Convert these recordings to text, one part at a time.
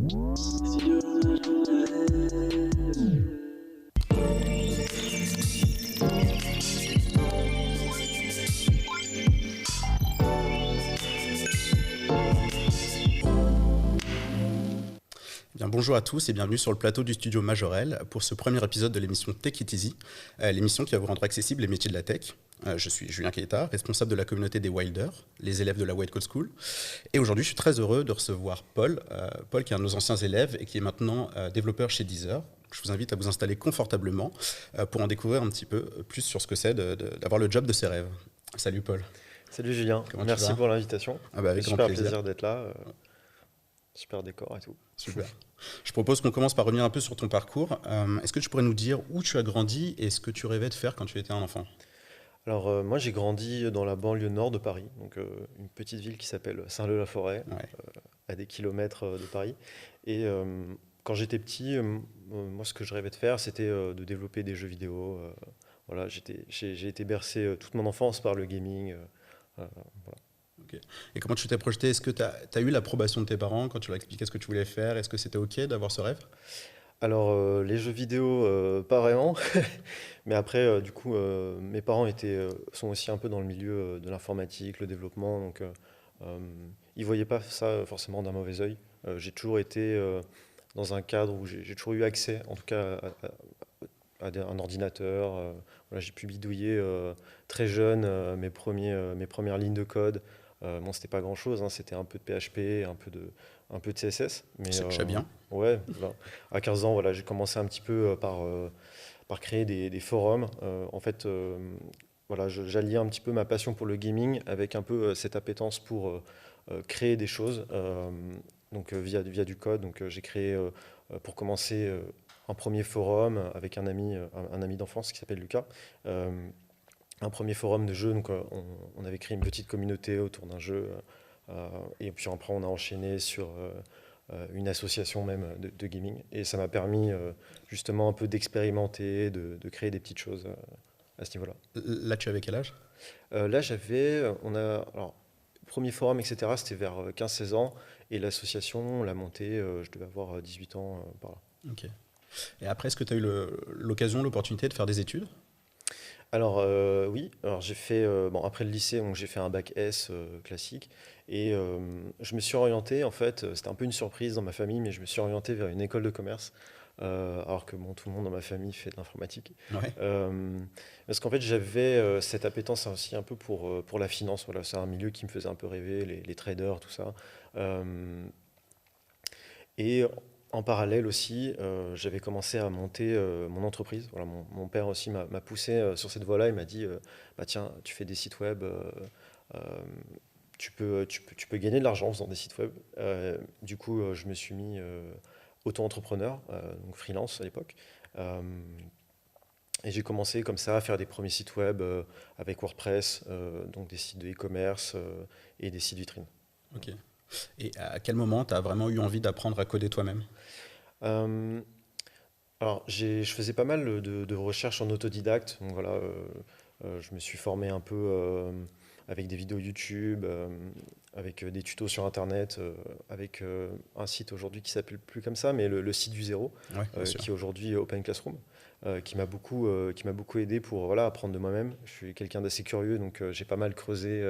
Bien, bonjour à tous et bienvenue sur le plateau du studio Majorel pour ce premier épisode de l'émission Tech It Easy, l'émission qui va vous rendre accessible les métiers de la tech. Je suis Julien Keita, responsable de la communauté des Wilders, les élèves de la White Code School. Et aujourd'hui, je suis très heureux de recevoir Paul, qui est un de nos anciens élèves et qui est maintenant développeur chez Deezer. Je vous invite à vous installer confortablement pour en découvrir un petit peu plus sur ce que c'est d'avoir le job de ses rêves. Salut Paul. Salut Julien, Comment merci pour l'invitation. Avec grand super plaisir d'être là, super décor et tout. Super. Je propose qu'on commence par revenir un peu sur ton parcours. Est-ce que tu pourrais nous dire où tu as grandi et ce que tu rêvais de faire quand tu étais un enfant ? Alors moi j'ai grandi dans la banlieue nord de Paris, donc une petite ville qui s'appelle Saint-Leu-la-Forêt, Ouais. à des kilomètres de Paris. Et quand j'étais petit, moi ce que je rêvais de faire c'était de développer des jeux vidéo. Voilà, j'ai été bercé toute mon enfance par le gaming. Voilà. Ok. Et comment tu t'es projeté ? Est-ce que tu as eu l'approbation de tes parents quand tu leur expliquais ce que tu voulais faire ? Est-ce que c'était OK d'avoir ce rêve ? Alors les jeux vidéo, pas vraiment, mais après du coup mes parents sont aussi un peu dans le milieu de l'informatique, le développement, donc ils voyaient pas ça forcément d'un mauvais œil. J'ai toujours été dans un cadre où j'ai toujours eu accès, en tout cas un ordinateur. Voilà, j'ai pu bidouiller très jeune mes premières lignes de code. Bon, c'était pas grand-chose, hein, c'était un peu de PHP, un peu de CSS. Mais C'est déjà bien. ouais, voilà. À 15 ans, voilà, j'ai commencé un petit peu par créer des forums. En fait, voilà, j'alliais un petit peu ma passion pour le gaming avec un peu cette appétence pour créer des choses, donc via du code. Donc j'ai créé, pour commencer, un premier forum avec un ami d'enfance qui s'appelle Lucas. Un premier forum de jeu, donc on avait créé une petite communauté autour d'un jeu, et puis après on a enchaîné sur une association même de gaming, et ça m'a permis justement un peu d'expérimenter, de créer des petites choses à ce niveau-là. Là, tu avais quel âge ? Là alors, premier forum, etc., c'était vers 15-16 ans, et l'association, on l'a montée, je devais avoir 18 ans par là. Ok. Et après, est-ce que tu as eu l'occasion, l'opportunité de faire des études ? Alors oui, alors j'ai fait, bon, après le lycée, donc j'ai fait un bac S classique, et je me suis orienté, en fait, c'était un peu une surprise dans ma famille, mais je me suis orienté vers une école de commerce, alors que bon, tout le monde dans ma famille fait de l'informatique. Ouais. Parce qu'en fait j'avais cette appétence aussi un peu pour la finance. Voilà, c'est un milieu qui me faisait un peu rêver, les traders, tout ça. Euh, et en parallèle aussi, j'avais commencé à monter mon entreprise. Voilà, mon père aussi m'a poussé sur cette voie-là. Il m'a dit, bah tiens, tu fais des sites web, euh, tu peux gagner de l'argent en faisant des sites web. Du coup, je me suis mis auto-entrepreneur, donc freelance à l'époque. Euh, et j'ai commencé comme ça à faire des premiers sites web avec WordPress, donc des sites de e-commerce et des sites vitrines. Ok. Et à quel moment tu as vraiment eu envie d'apprendre à coder toi-même ? Euh, Alors, je faisais pas mal de recherches en autodidacte. Donc voilà, je me suis formé un peu avec des vidéos YouTube, avec des tutos sur Internet, avec un site aujourd'hui qui s'appelle plus comme ça, mais le site du zéro, Ouais, bien sûr. qui est aujourd'hui Open Classroom, qui m'a beaucoup aidé pour voilà, apprendre de moi-même. Je suis quelqu'un d'assez curieux, donc j'ai pas mal creusé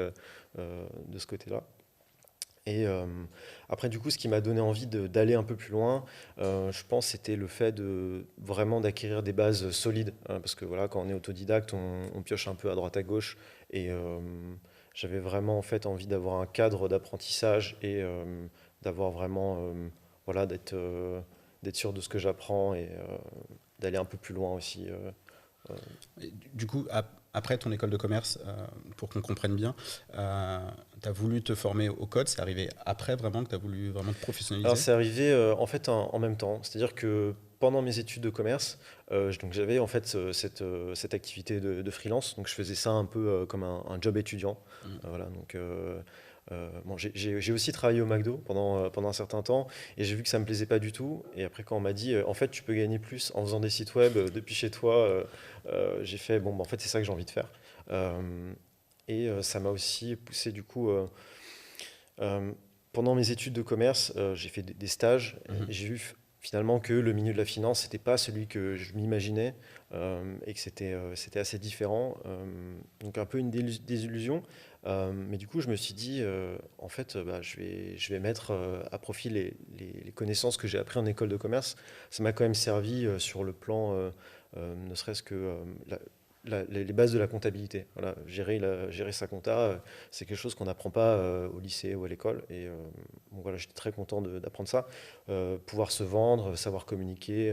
de ce côté-là. Et après, du coup, ce qui m'a donné envie d'aller un peu plus loin, je pense, c'était le fait vraiment d'acquérir des bases solides, hein, parce que voilà, quand on est autodidacte, on pioche un peu à droite à gauche, et j'avais vraiment en fait envie d'avoir un cadre d'apprentissage et d'avoir vraiment, voilà, d'être sûr de ce que j'apprends, et d'aller un peu plus loin aussi. Euh, Et du coup, après ton école de commerce, pour qu'on comprenne bien, tu as voulu te former au code, c'est arrivé après vraiment que tu as voulu vraiment te Alors professionnaliser ? c'est arrivé en fait en même temps, c'est-à-dire que pendant mes études de commerce, donc j'avais en fait cette activité de freelance, donc je faisais ça un peu comme un job étudiant. Mm. Voilà, donc bon, j'ai aussi travaillé au McDo pendant un certain temps, et j'ai vu que ça me plaisait pas du tout. Et après quand on m'a dit en fait tu peux gagner plus en faisant des sites web depuis chez toi, j'ai fait bon bah, en fait c'est ça que j'ai envie de faire. Euh, et ça m'a aussi poussé du coup. Euh, pendant mes études de commerce, j'ai fait des stages. Et j'ai vu finalement que le milieu de la finance, n'était pas celui que je m'imaginais et que c'était assez différent. Donc un peu une désillusion. Mais du coup, je me suis dit, en fait, je vais mettre à profit les connaissances que j'ai apprises en école de commerce. Ça m'a quand même servi sur le plan, ne serait-ce que les bases de la comptabilité. Voilà, gérer sa compta, c'est quelque chose qu'on n'apprend pas au lycée ou à l'école. Et bon, voilà, j'étais très content d'apprendre ça. Pouvoir se vendre, savoir communiquer.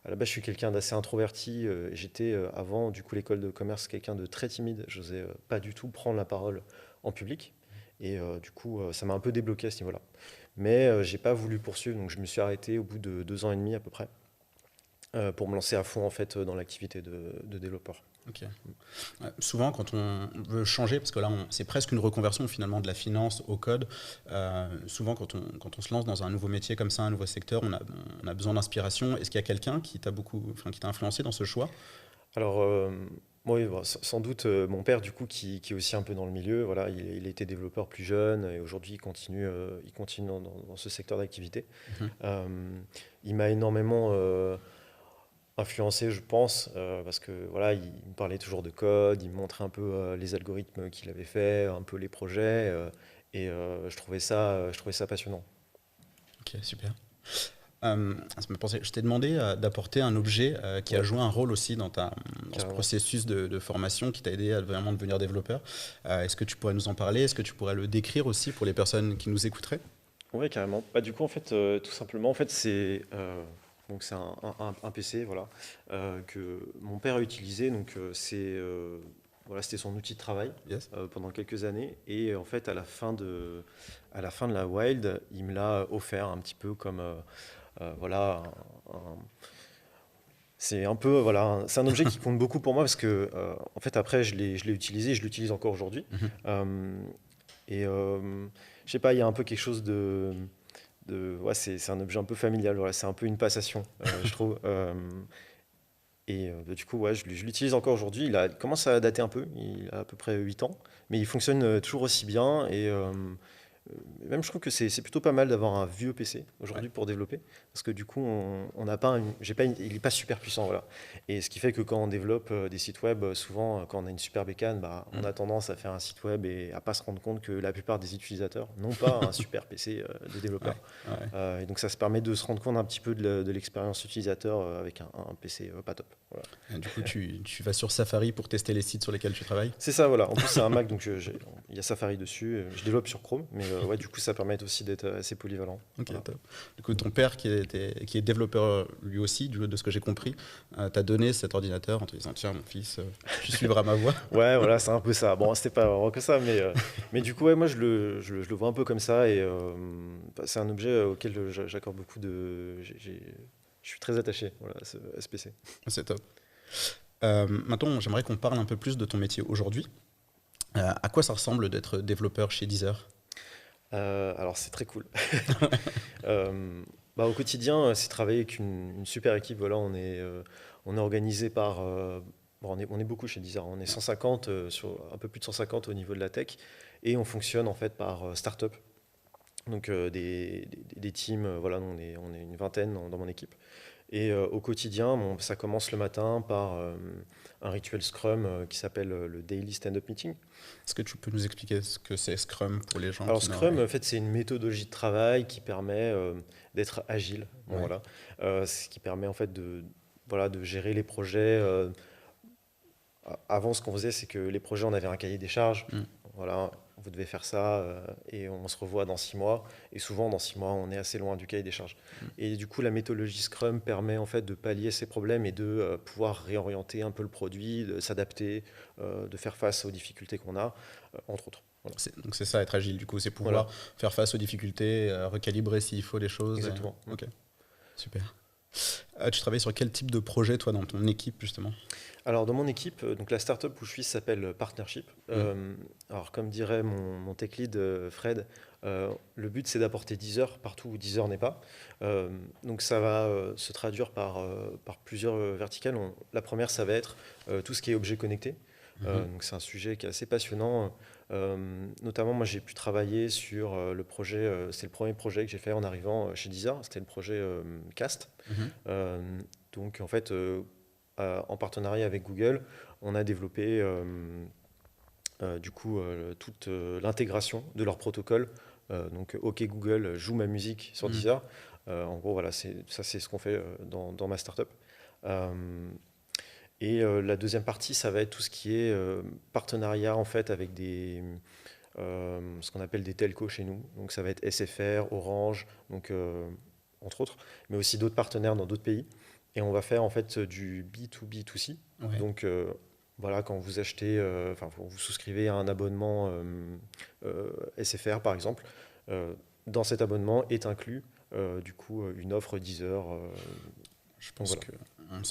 À la base, je suis quelqu'un d'assez introverti. Et j'étais avant, du coup, l'école de commerce, quelqu'un de très timide. Je n'osais pas du tout prendre la parole en public. Et du coup, ça m'a un peu débloqué à ce niveau-là. Mais j'ai pas voulu poursuivre, donc je me suis arrêté au bout de 2 ans et demi à peu près pour me lancer à fond en fait dans l'activité de développeur. Ok. Souvent, quand on veut changer, parce que là, c'est presque une reconversion finalement de la finance au code, souvent quand on se lance dans un nouveau métier comme ça, un nouveau secteur, on a besoin d'inspiration. Est-ce qu'il y a quelqu'un qui t'a qui t'a influencé dans ce choix? Alors, oui, bon, sans doute mon père, du coup, qui est aussi un peu dans le milieu, voilà, il était développeur plus jeune et aujourd'hui il continue dans ce secteur d'activité. Mhm. Euh, il m'a énormément influencé, je pense, parce que voilà, il me parlait toujours de code, il me montrait un peu les algorithmes qu'il avait fait, un peu les projets, et je trouvais ça passionnant. Ok, super. Ça me pensait, je t'ai demandé d'apporter un objet qui a Ouais, joué un rôle aussi dans ce carrément. processus de formation qui t'a aidé à vraiment devenir développeur. Est-ce que tu pourrais nous en parler? Est-ce que tu pourrais le décrire aussi pour les personnes qui nous écouteraient? Ouais, carrément. Bah, du coup, en fait, tout simplement, en fait, c'est un PC, voilà, que mon père a utilisé. Donc, voilà, c'était son outil de travail Yes. pendant quelques années. Et en fait, à la fin de la Wild, il me l'a offert un petit peu comme, voilà, un- c'est un peu, voilà, c'est un objet qui compte beaucoup pour moi parce que, en fait, après, je l'ai utilisé, je l'utilise encore aujourd'hui. Mhm. Euh, et je sais pas, il y a un peu quelque chose ouais, c'est un objet un peu familial, voilà, c'est un peu une passation, je trouve. Et du coup, ouais, je l'utilise encore aujourd'hui. Il commence à dater un peu, il a à peu près 8 ans, mais il fonctionne toujours aussi bien. Et même je trouve que c'est plutôt pas mal d'avoir un vieux PC Ouais. aujourd'hui pour développer, parce que du coup, on n'a pas, il n'est pas super puissant, voilà. Et ce qui fait que quand on développe des sites web, souvent, quand on a une super bécane, bah, on Mm. a tendance à faire un site web et à pas se rendre compte que la plupart des utilisateurs n'ont pas un super PC de Ouais. développeur. Ouais. Et donc ça se permet de se rendre compte un petit peu de l'expérience utilisateur avec un PC pas top. Voilà. Et du coup, tu vas sur Safari pour tester les sites sur lesquels tu travailles? C'est ça, voilà. En plus, c'est un Mac, donc il y a Safari dessus. Je développe sur Chrome, mais ouais, du coup, ça permet aussi d'être assez polyvalent. Ok, Voilà. top. Du coup, ton père, qui est développeur lui aussi, de ce que j'ai compris, t'a donné cet ordinateur en te disant, tiens, mon fils, tu suivras ma voie. Ouais, voilà, c'est un peu ça. Bon, c'était pas vraiment que ça, mais du coup, ouais, moi, je le vois un peu comme ça, et bah, c'est un objet auquel j'accorde beaucoup je suis très attaché, voilà, à ce PC. C'est top. Maintenant, j'aimerais qu'on parle un peu plus de ton métier aujourd'hui. À quoi ça ressemble d'être développeur chez Deezer? Alors, c'est très cool. Bah, au quotidien, c'est travailler avec une super équipe. Voilà, on est organisé par. Bon, on est beaucoup chez Deezer. On est 150, un peu plus de 150 au niveau de la tech. Et on fonctionne en fait par start-up. Donc des teams, voilà, on est une vingtaine dans mon équipe. Et au quotidien, bon, ça commence le matin par un rituel Scrum qui s'appelle le Daily Stand-up Meeting. Est-ce que tu peux nous expliquer ce que c'est Scrum pour les gens Alors qui n'auraient... Scrum, en fait, c'est une méthodologie de travail qui permet d'être agile. Bon, Ouais. voilà. Ce qui permet en fait voilà, de gérer les projets. Avant, ce qu'on faisait, c'est que les projets, on avait un cahier des charges. Mm. Voilà, vous devez faire ça et on se revoit dans 6 mois. Et souvent, dans 6 mois, on est assez loin du cahier des charges. Et du coup, la méthodologie Scrum permet en fait de pallier ces problèmes et de pouvoir réorienter un peu le produit, de s'adapter, de faire face aux difficultés qu'on a, entre autres. Voilà. Donc c'est ça, être agile, du coup, c'est Voilà, pouvoir faire face aux difficultés, recalibrer s'il faut les choses. exactement. Ok, super. Tu travailles sur quel type de projet, toi, dans ton équipe, justement? Alors, dans mon équipe, donc la startup où je suis s'appelle Partnership. Alors, comme dirait mon tech lead Fred, le but c'est d'apporter 10 heures partout où 10 heures n'est pas. Donc, ça va se traduire par plusieurs verticales. La première, ça va être tout ce qui est objet connecté. Donc c'est un sujet qui est assez passionnant. Notamment, moi, j'ai pu travailler sur le projet. C'est le premier projet que j'ai fait en arrivant chez Deezer. C'était le projet Cast. Mhm. Donc, en fait, en partenariat avec Google, on a développé du coup toute l'intégration de leur protocole. Donc, OK Google joue ma musique sur Mhm. Deezer. En gros, voilà, ça, c'est ce qu'on fait dans ma startup. Et la deuxième partie, ça va être tout ce qui est partenariat en fait avec ce qu'on appelle des telcos chez nous. Donc ça va être SFR, Orange, donc entre autres, mais aussi d'autres partenaires dans d'autres pays. Et on va faire en fait du B2B2C. Ouais. Donc voilà, quand vous achetez, enfin vous souscrivez à un abonnement SFR par exemple, dans cet abonnement est inclus du coup une offre Deezer. Je Donc pense voilà. que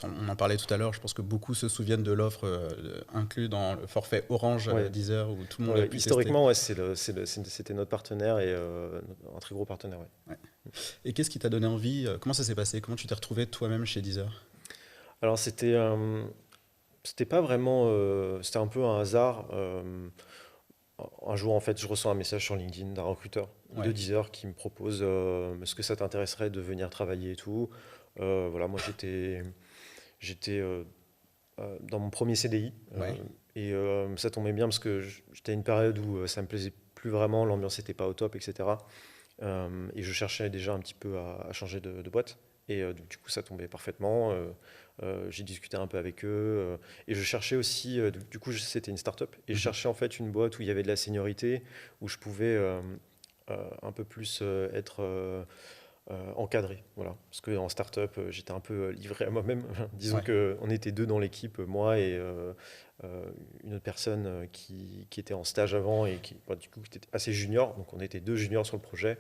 on en parlait tout à l'heure. Je pense que beaucoup se souviennent de l'offre inclus dans le forfait Orange Ouais. Deezer où tout le monde a Ouais, pu tester. historiquement, ouais, c'était notre partenaire et un très gros partenaire. Ouais. Ouais. Et qu'est-ce qui t'a donné envie comment ça s'est passé? Comment tu t'es retrouvé toi-même chez Deezer? Alors c'était pas vraiment, c'était un peu un hasard. Un jour, en fait, je reçois un message sur LinkedIn d'un recruteur de Ouais. Deezer qui me propose est-ce que ça t'intéresserait de venir travailler et tout. Voilà, moi j'étais dans mon premier CDI Ouais. et ça tombait bien parce que j'étais à une période où ça me plaisait plus vraiment, l'ambiance n'était pas au top, etc. Et je cherchais déjà un petit peu à changer de boîte. Et donc, du coup, ça tombait parfaitement. J'ai discuté un peu avec eux. Et je cherchais aussi, du coup, c'était une start-up. Et je Mhm. cherchais en fait une boîte où il y avait de la seniorité, où je pouvais un peu plus être encadré. Voilà. Parce qu'en start-up, j'étais un peu livré à moi-même. Disons Ouais. qu'on était deux dans l'équipe, moi et une autre personne qui était en stage avant et qui, bah, du coup, qui était assez junior. Donc, on était deux juniors sur le projet,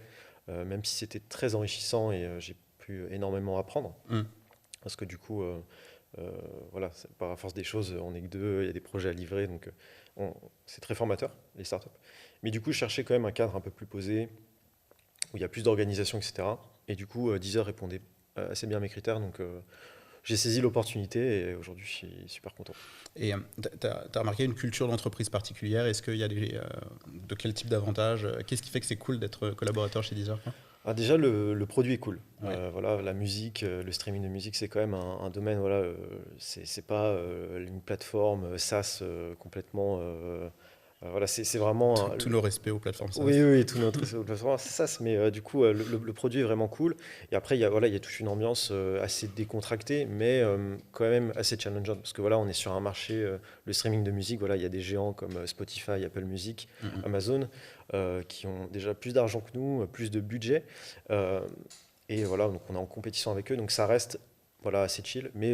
même si c'était très enrichissant et j'ai pu énormément apprendre. Mhm. Parce que du coup, voilà, par la force des choses, on est que deux, il y a des projets à livrer, donc c'est très formateur, les startups. Mais du coup, je cherchais quand même un cadre un peu plus posé, où il y a plus d'organisation, etc. Et du coup, Deezer répondait assez bien à mes critères, donc j'ai saisi l'opportunité et aujourd'hui, je suis super content. Et t'as remarqué une culture d'entreprise particulière? Est-ce qu'il y a de quel type d'avantages? Qu'est-ce qui fait que c'est cool d'être collaborateur chez Deezer, quoi? Ah, déjà, le produit est cool. Ouais. Voilà, la musique, le streaming de musique, c'est quand même un domaine, voilà, c'est pas une plateforme SaaS complètement. Voilà, c'est vraiment. Tous nos respects aux plateformes Oui, SaaS. oui, oui, tout notre plateforme, c'est SaaS, mais du coup, le produit est vraiment cool. Et après, voilà, il y a toute une ambiance assez décontractée, mais quand même assez challengeante. Parce que voilà, on est sur un marché, le streaming de musique, voilà, il y a des géants comme Spotify, Apple Music, Mhm. Amazon, qui ont déjà plus d'argent que nous, plus de budget. Euh, et voilà, donc on est en compétition avec eux, donc ça reste voilà, assez chill. Mais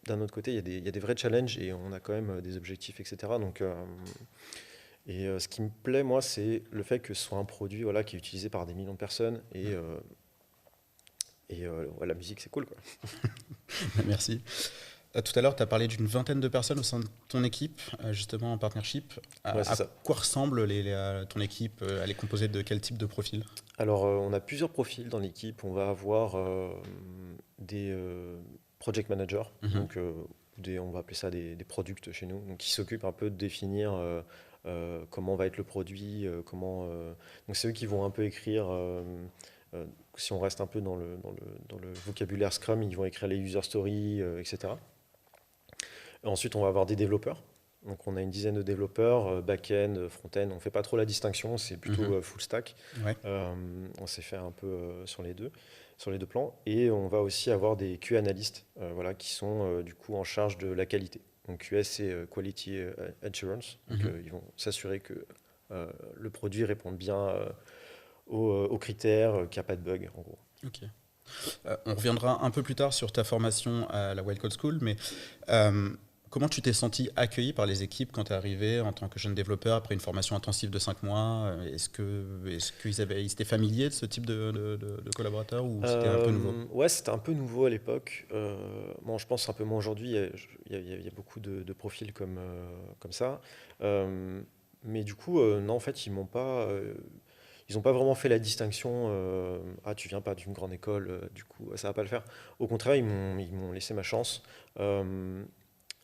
d'un autre côté, il y a des vrais challenges et on a quand même des objectifs, etc. Donc, ce qui me plaît, moi, c'est le fait que ce soit un produit voilà, qui est utilisé par des millions de personnes. Ouais, la musique, c'est cool, quoi. Merci. Tout à l'heure, tu as parlé d'une vingtaine de personnes au sein de ton équipe, justement en partnership. Ouais, c'est À ça. quoi ressemble ton équipe? Elle est composée de quel type de profil? Alors, on a plusieurs profils dans l'équipe. On va avoir des project managers, Mhm. donc on va appeler ça des products chez nous, donc qui s'occupent un peu de définir comment va être le produit, donc c'est eux qui vont un peu écrire. Si on reste un peu dans le vocabulaire Scrum, ils vont écrire les user stories, etc. Ensuite, on va avoir des développeurs. Donc, on a une dizaine de développeurs, back-end, front-end. On ne fait pas trop la distinction, c'est plutôt Mhm. full stack. Ouais. On s'est fait un peu sur les deux plans. Et on va aussi avoir des QA analystes, voilà, qui sont du coup en charge de la qualité. Donc, QA, c'est Quality Assurance. Donc, Mhm. ils vont s'assurer que le produit réponde bien aux critères, qu'il n'y a pas de bug, en gros. Ok. On reviendra un peu plus tard sur ta formation à la Wild Code School, mais euh, comment tu t'es senti accueilli par les équipes quand tu es arrivé en tant que jeune développeur après une formation intensive de 5 mois? Est-ce qu'ils étaient familiers de ce type de collaborateurs ou c'était un peu nouveau? Ouais, c'était un peu nouveau à l'époque. Bon, je pense un peu moins aujourd'hui. Il y a beaucoup de profils comme ça. Mais du coup, non, en fait, ils n'ont pas vraiment fait la distinction. Ah, tu viens pas d'une grande école, du coup, ça va pas le faire. Au contraire, ils m'ont laissé ma chance.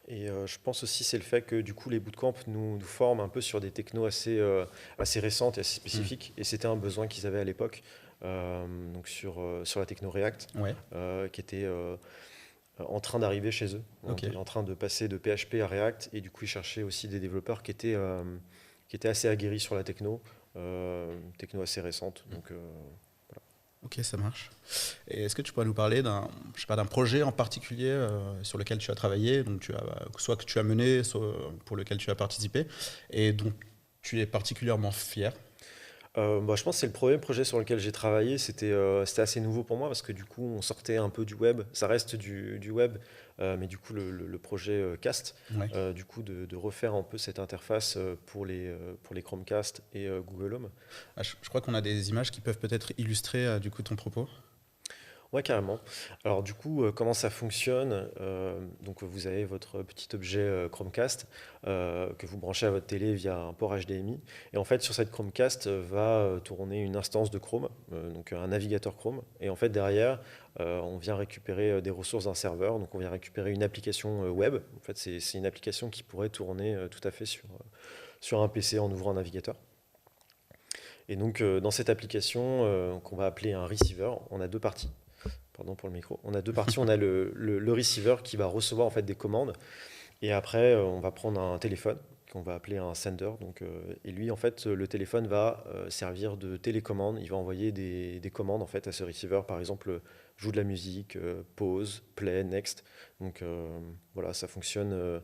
Et je pense aussi c'est le fait que du coup les bootcamps nous forment un peu sur des technos assez récentes et assez Hmm. spécifiques. Et c'était un besoin qu'ils avaient à l'époque, donc sur la techno React, Ouais, qui était en train d'arriver chez eux. On ok. était en train de passer de PHP à React et du coup ils cherchaient aussi des développeurs qui étaient assez aguerris sur la techno assez récente. Donc Ok, ça marche. Et est-ce que tu pourrais nous parler je sais pas, d'un projet en particulier sur lequel tu as travaillé, donc soit que tu as mené, soit pour lequel tu as participé, et dont tu es particulièrement fier? Bah, je pense que c'est le premier projet sur lequel j'ai travaillé. C'était assez nouveau pour moi parce que du coup, on sortait un peu du web. Ça reste du web, mais du coup, le projet Cast, Ouais. du coup, de refaire un peu cette interface pour les Chromecast et Google Home. Ah, je crois qu'on a des images qui peuvent peut-être illustrer du coup ton propos. Ouais, carrément. Alors du coup, comment ça fonctionne? Donc vous avez votre petit objet Chromecast que vous branchez à votre télé via un port HDMI. Et en fait, sur cette Chromecast va tourner une instance de Chrome, donc un navigateur Chrome. Et en fait, derrière, on vient récupérer des ressources d'un serveur. Donc on vient récupérer une application web. En fait, c'est une application qui pourrait tourner tout à fait sur un PC en ouvrant un navigateur. Et donc dans cette application qu'on va appeler un receiver, on a deux parties. Pardon pour le micro. On a deux parties. On a le receiver qui va recevoir en fait des commandes. Et après, on va prendre un téléphone qu'on va appeler un sender. Donc, et lui, en fait, le téléphone va servir de télécommande. Il va envoyer des commandes en fait à ce receiver. Par exemple, joue de la musique, pause, play, next. Donc voilà, ça fonctionne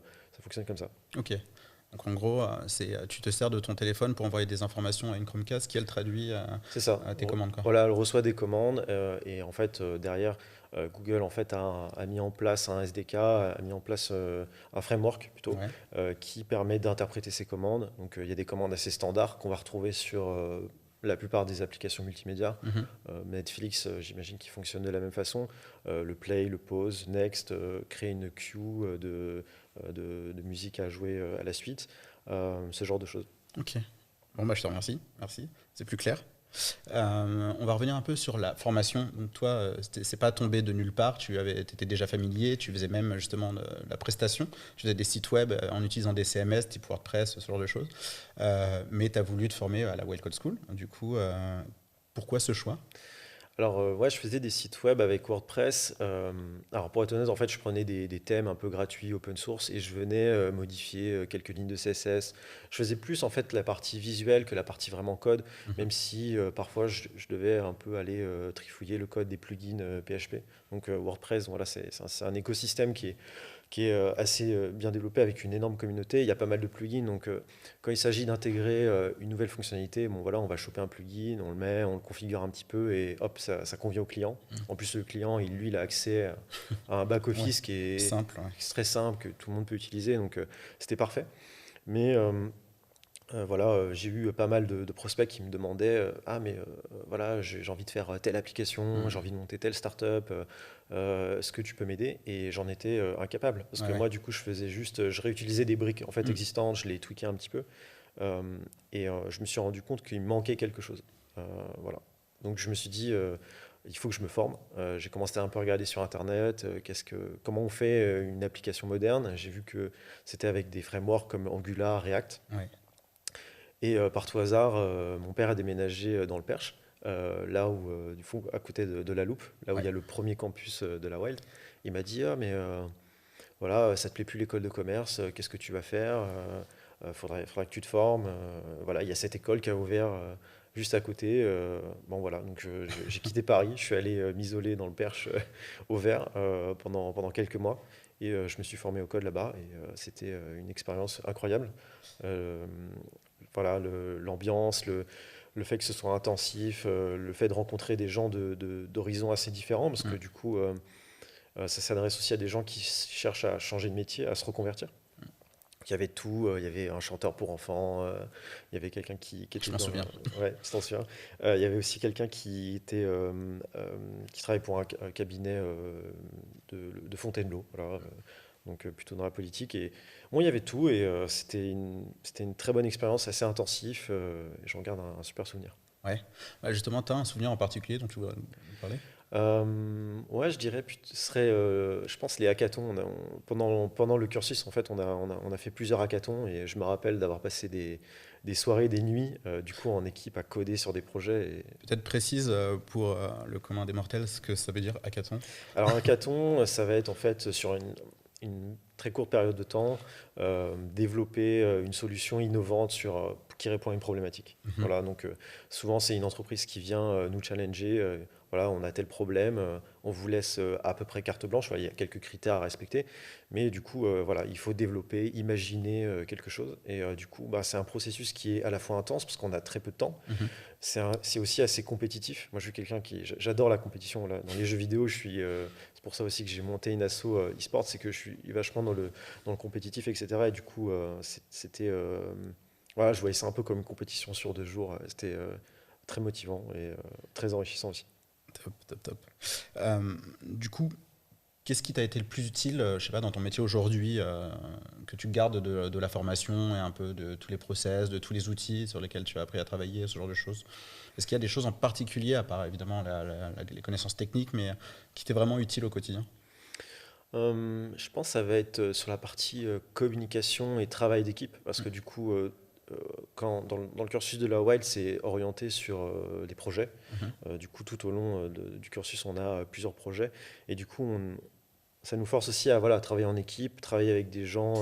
comme ça. Ok. Donc en gros, tu te sers de ton téléphone pour envoyer des informations à une Chromecast qui elle traduit C'est ça. à tes commandes, quoi. Voilà, elle reçoit des commandes et en fait derrière Google en fait a mis en place un SDK, a mis en place un framework plutôt Ouais. qui permet d'interpréter ces commandes. Donc il y a des commandes assez standards qu'on va retrouver sur la plupart des applications multimédia. Mhm. Netflix, j'imagine qu'il fonctionne de la même façon. Le play, le pause, next, créer une queue de musique à jouer à la suite, ce genre de choses. Ok. Bon, bah, je te remercie. Merci. C'est plus clair. On va revenir un peu sur la formation. Donc toi, c'est pas tombé de nulle part. Tu étais déjà familier. Tu faisais même justement de la prestation. Tu faisais des sites web en utilisant des CMS, type WordPress, ce genre de choses. Mais tu as voulu te former à la Wild Code School. Du coup, pourquoi ce choix? Alors, ouais, je faisais des sites web avec WordPress. Alors, pour être honnête, en fait, je prenais des thèmes un peu gratuits, open source, et je venais modifier quelques lignes de CSS. Je faisais plus, en fait, la partie visuelle que la partie vraiment code, Mhm. même si parfois, je devais un peu aller trifouiller le code des plugins PHP. Donc, WordPress, voilà, c'est un écosystème qui est assez bien développé avec une énorme communauté. Il y a pas mal de plugins, donc quand il s'agit d'intégrer une nouvelle fonctionnalité, bon voilà, on va choper un plugin, on le met, on le configure un petit peu et hop, ça convient au client. En plus, le client, lui, il a accès à un Ouais. back-office qui est Simple. Ouais. très simple, que tout le monde peut utiliser, donc c'était parfait. Mais voilà, j'ai eu pas mal de prospects qui me demandaient ah, mais voilà, j'ai envie de faire telle application, j'ai Mhm. envie de monter telle startup, est-ce que tu peux m'aider? Et j'en étais incapable. Parce Ouais, que ouais. moi, du coup, je réutilisais des briques en fait, Mhm. existantes, je les tweakais un petit peu. euh, et je me suis rendu compte qu'il me manquait quelque chose. Voilà. Donc je me suis dit, il faut que je me forme. J'ai commencé à un peu regarder sur Internet, comment on fait une application moderne. J'ai vu que c'était avec des frameworks comme Angular, React. Ouais. Et par tout hasard, mon père a déménagé dans le Perche, là où, du coup, à côté de la Loupe, là où il Ouais. y a le premier campus de la Wild. Il m'a dit, ah, mais voilà, ça te plaît plus l'école de commerce, qu'est-ce que tu vas faire? Faudrait que tu te formes. Voilà, il y a cette école qui a ouvert juste à côté. Bon, voilà, donc j'ai quitté Paris, je suis allé m'isoler dans le Perche au Vert pendant quelques mois. Et je me suis formé au code là-bas et c'était une expérience incroyable. Euh, voilà, l'ambiance, le fait que ce soit intensif, le fait de rencontrer des gens d'horizons assez différents, parce que Mhm. du coup, ça s'adresse aussi à des gens qui cherchent à changer de métier, à se reconvertir. Il y avait tout, il y avait un chanteur pour enfants, il y avait quelqu'un qui Je était m'en dans... souviens. Ouais, c'est sûr. Il y avait aussi quelqu'un qui travaille pour un cabinet de Fontainebleau, voilà, donc plutôt dans la politique. Et bon, il y avait tout et c'était une très bonne expérience, assez intensif, et j'en garde un super souvenir. Ouais. Justement, tu as un souvenir en particulier dont tu voudrais nous parler? Ouais, je dirais, ce serait, je pense, les hackathons. Pendant le cursus, en fait, on a fait plusieurs hackathons et je me rappelle d'avoir passé des soirées, des nuits, du coup, en équipe à coder sur des projets. Peut-être précise pour le commun des mortels ce que ça veut dire hackathon. Alors, un hackathon, ça va être en fait sur une très courte période de temps, développer une solution innovante qui répond à une problématique. Mhm. Voilà, donc souvent c'est une entreprise qui vient nous challenger. Voilà, on a tel problème, on vous laisse à peu près carte blanche. Voilà, il y a quelques critères à respecter, mais du coup, voilà, il faut développer, imaginer quelque chose. Et du coup, bah, c'est un processus qui est à la fois intense parce qu'on a très peu de temps. Mhm. C'est aussi assez compétitif. Moi, je suis quelqu'un j'adore la compétition. Là. Dans les jeux vidéo, c'est pour ça aussi que j'ai monté une asso e-sport, c'est que je suis vachement dans le compétitif, etc. Et du coup, c'était, voilà, je voyais ça un peu comme une compétition sur 2 jours. C'était très motivant et très enrichissant aussi. Top, top, top. Du coup, qu'est-ce qui t'a été le plus utile, je sais pas, dans ton métier aujourd'hui, que tu gardes de la formation et un peu de tous les process, de tous les outils sur lesquels tu as appris à travailler, ce genre de choses? Est-ce qu'il y a des choses en particulier, à part évidemment les connaissances techniques, mais qui t'est vraiment utile au quotidien? Je pense que ça va être sur la partie communication et travail d'équipe, parce que du coup, dans le cursus de la Wild, c'est orienté sur les projets. Mhm. Du coup, tout au long du cursus, on a plusieurs projets, et du coup, ça nous force aussi à voilà, travailler en équipe, travailler avec des gens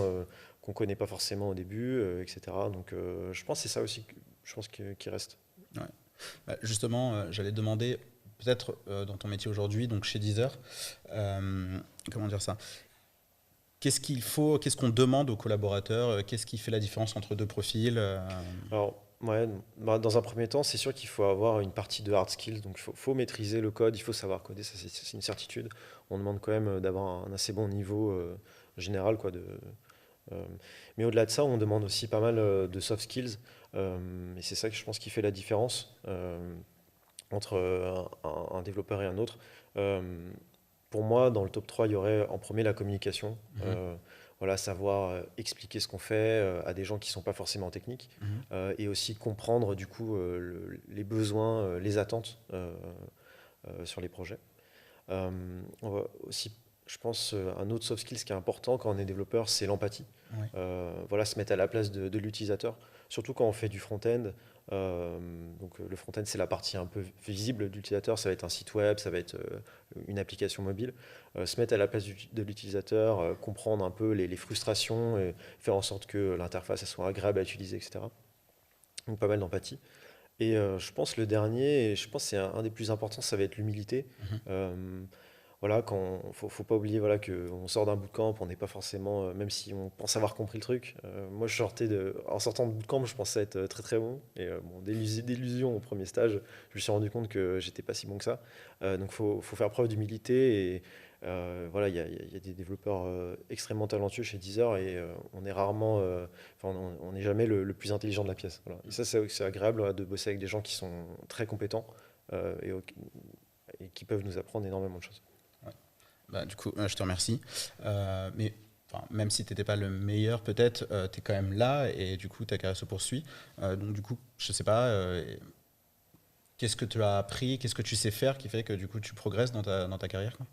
qu'on ne connaît pas forcément au début, etc. Donc, je pense que c'est ça aussi, je pense qui reste. Ouais. Justement, j'allais te demander, peut-être dans ton métier aujourd'hui, donc chez Deezer, comment dire ça? Qu'est-ce qu'il faut, qu'est-ce qu'on demande aux collaborateurs? Qu'est-ce qui fait la différence entre deux profils? Alors, ouais, bah, dans un premier temps, c'est sûr qu'il faut avoir une partie de hard skills. Donc, il faut maîtriser le code, il faut savoir coder, ça c'est une certitude. On demande quand même d'avoir un assez bon niveau général, quoi. Euh, mais au-delà de ça, on demande aussi pas mal de soft skills. Et c'est ça que je pense qui fait la différence entre un développeur et un autre. Euh, pour moi, dans le top 3, il y aurait en premier la communication. Mhm. Voilà, savoir expliquer ce qu'on fait à des gens qui ne sont pas forcément techniques Mhm. et aussi comprendre du coup les besoins, les attentes sur les projets. On va aussi, je pense, un autre soft skill qui est important quand on est développeur, c'est l'empathie. Ouais. Voilà, se mettre à la place de l'utilisateur, surtout quand on fait du front-end. Donc le front-end, c'est la partie un peu visible de l'utilisateur, ça va être un site web, ça va être une application mobile. Se mettre à la place de l'utilisateur, comprendre un peu les frustrations et faire en sorte que l'interface elle soit agréable à utiliser, etc. Donc pas mal d'empathie. Et je pense le dernier, et je pense que c'est un des plus importants, ça va être l'humilité. Mhm. Euh, voilà, faut pas oublier voilà, qu'on sort d'un bootcamp, on n'est pas forcément, même si on pense avoir compris le truc. Moi, en sortant de bootcamp, je pensais être très très bon. Et bon, d'illusion au premier stage, je me suis rendu compte que j'étais pas si bon que ça. Donc, faut faire preuve d'humilité. Et voilà, il y a des développeurs extrêmement talentueux chez Deezer et on est rarement, enfin, on n'est jamais le plus intelligent de la pièce. Voilà. Et ça, c'est agréable de bosser avec des gens qui sont très compétents et qui peuvent nous apprendre énormément de choses. Ouais. Bah, du coup, je te remercie. Mais enfin, même si tu n'étais pas le meilleur, peut-être, tu es quand même là et du coup, ta carrière se poursuit. Donc, du coup, je sais pas, qu'est-ce que tu as appris, qu'est-ce que tu sais faire qui fait que du coup, tu progresses dans ta carrière, quoi?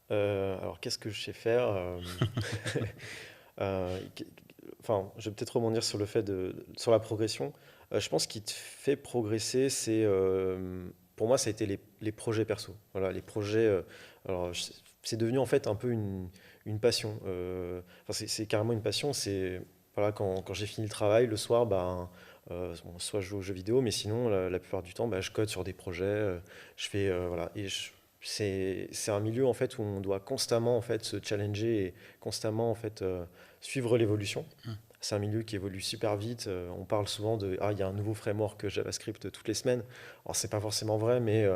Alors, qu'est-ce que je sais faire euh, qu- Enfin, je vais peut-être rebondir sur le fait sur la progression. Je pense qu'il te fait progresser, pour moi, ça a été les projets perso. Voilà, les projets. Alors, c'est devenu en fait un peu une passion. Enfin, c'est carrément une passion. C'est voilà, quand j'ai fini le travail le soir, ben, bon, soit je joue aux jeux vidéo, mais sinon, la plupart du temps, ben, je code sur des projets. Je fais voilà, c'est un milieu en fait où on doit constamment en fait se challenger et constamment en fait suivre l'évolution. C'est un milieu qui évolue super vite. On parle souvent il y a un nouveau framework JavaScript toutes les semaines. Alors c'est pas forcément vrai, mais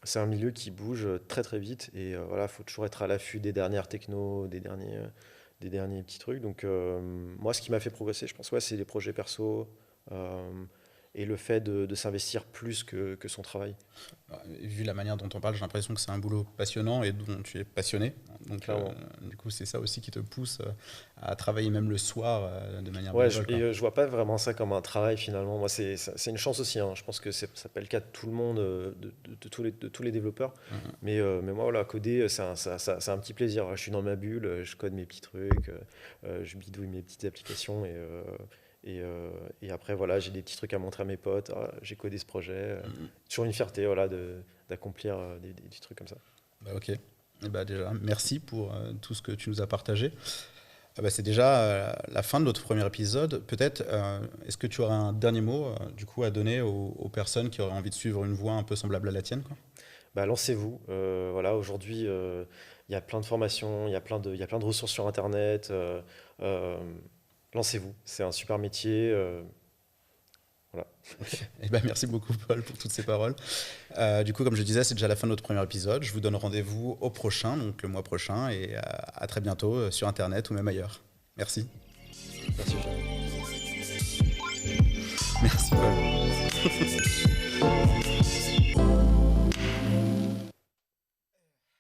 c'est un milieu qui bouge très très vite et voilà, faut toujours être à l'affût des dernières technos, des derniers petits trucs. Donc moi, ce qui m'a fait progresser, je pense, ouais, c'est les projets perso. Euh, et le fait de s'investir plus que son travail. Vu la manière dont on parle, j'ai l'impression que c'est un boulot passionnant et dont tu es passionné. Donc, du coup, c'est ça aussi qui te pousse à travailler même le soir de manière Ouais, bénévole. je vois pas vraiment ça comme un travail finalement. Moi, c'est une chance aussi, hein. Je pense que ça peut être le cas de tout le monde, de tous les développeurs. Mais moi, voilà, coder, c'est un petit plaisir. Je suis dans ma bulle, je code mes petits trucs, je bidouille mes petites applications et après, voilà, j'ai des petits trucs à montrer à mes potes. Ah, j'ai codé ce projet. Toujours une fierté, voilà, d'accomplir des trucs comme ça. Bah, ok. Et bah, déjà, merci pour tout ce que tu nous as partagé. C'est déjà la fin de notre premier épisode. Peut-être, est-ce que tu aurais un dernier mot du coup, à donner aux personnes qui auraient envie de suivre une voie un peu semblable à la tienne, quoi? Bah, lancez-vous. Voilà, aujourd'hui, il y a plein de formations, il y a plein de ressources sur Internet. Euh, lancez-vous. C'est un super métier. Voilà. Et ben, merci beaucoup, Paul, pour toutes ces paroles. Du coup, comme je disais, c'est déjà la fin de notre premier épisode. Je vous donne rendez-vous au prochain, donc le mois prochain, et à très bientôt sur Internet ou même ailleurs. Merci. Merci. Merci, Paul.